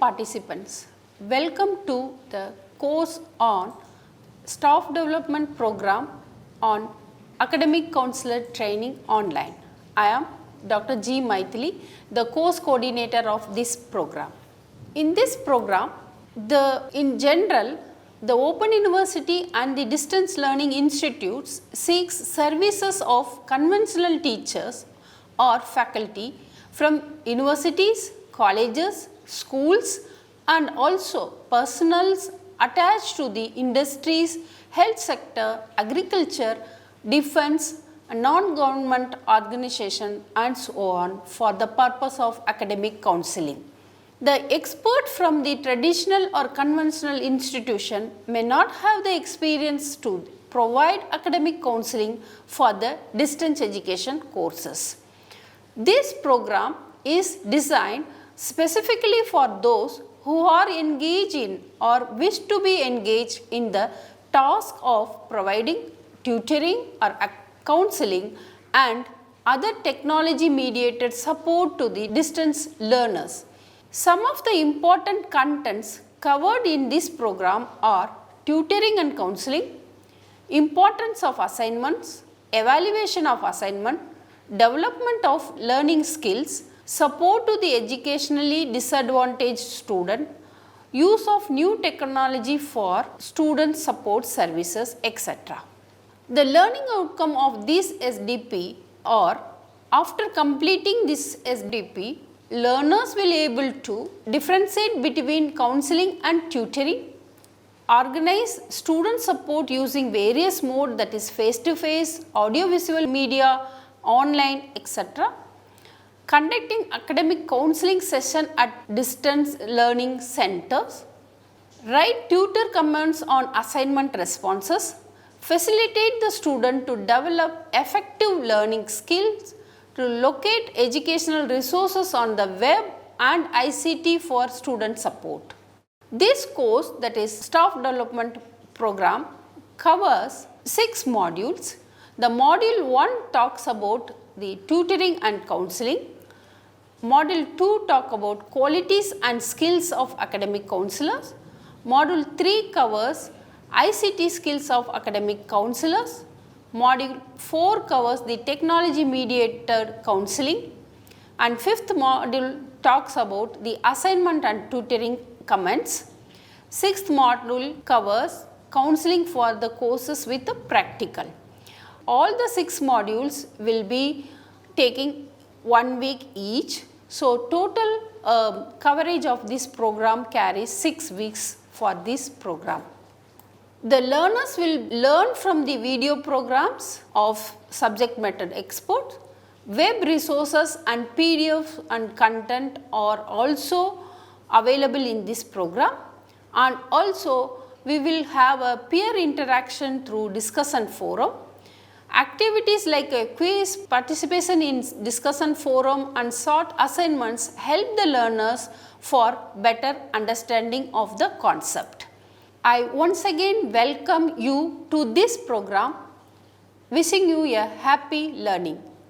participants, welcome to the course on Staff Development Program on Academic Counselor Training Online. I am Dr. G. Maithili, the course coordinator of this program. In this program, in general, the Open University and the Distance Learning Institutes seeks services of conventional teachers or faculty from universities, colleges, schools and also personnels attached to the industries, health sector, agriculture, defense, non-government organization and so on for the purpose of academic counseling. The expert from the traditional or conventional institution may not have the experience to provide academic counseling for the distance education courses. This program is designed specifically for those who are engaged in or wish to be engaged in the task of providing tutoring or counseling and other technology mediated support to the distance learners. Some of the important contents covered in this program are tutoring and counseling, importance of assignments, evaluation of assignment, development of learning skills, support to the educationally disadvantaged student, use of new technology for student support services, etc. The learning outcome of this SDP or after completing this SDP, learners will be able to differentiate between counseling and tutoring, organize student support using various modes, that is face-to-face, audio-visual media, online, etc. Conducting academic counseling session at distance learning centers, write tutor comments on assignment responses, facilitate the student to develop effective learning skills, to locate educational resources on the web and ICT for student support. This course, that is Staff Development Program, covers 6 modules. The module 1 talks about the tutoring and counseling. Module 2 talk about qualities and skills of academic counselors. Module 3 covers ICT skills of academic counselors. Module 4 covers the technology mediated counseling and 5th module talks about the assignment and tutoring comments. 6th module covers counseling for the courses with the practical. All the 6 modules will be taking 1 week each. So, total coverage of this program carries 6 weeks for this program. The learners will learn from the video programs of subject matter experts. Web resources and PDF and content are also available in this program, and also we will have a peer interaction through discussion forum. Activities like a quiz, participation in discussion forum and short assignments help the learners for better understanding of the concept. I once again welcome you to this program, wishing you a happy learning.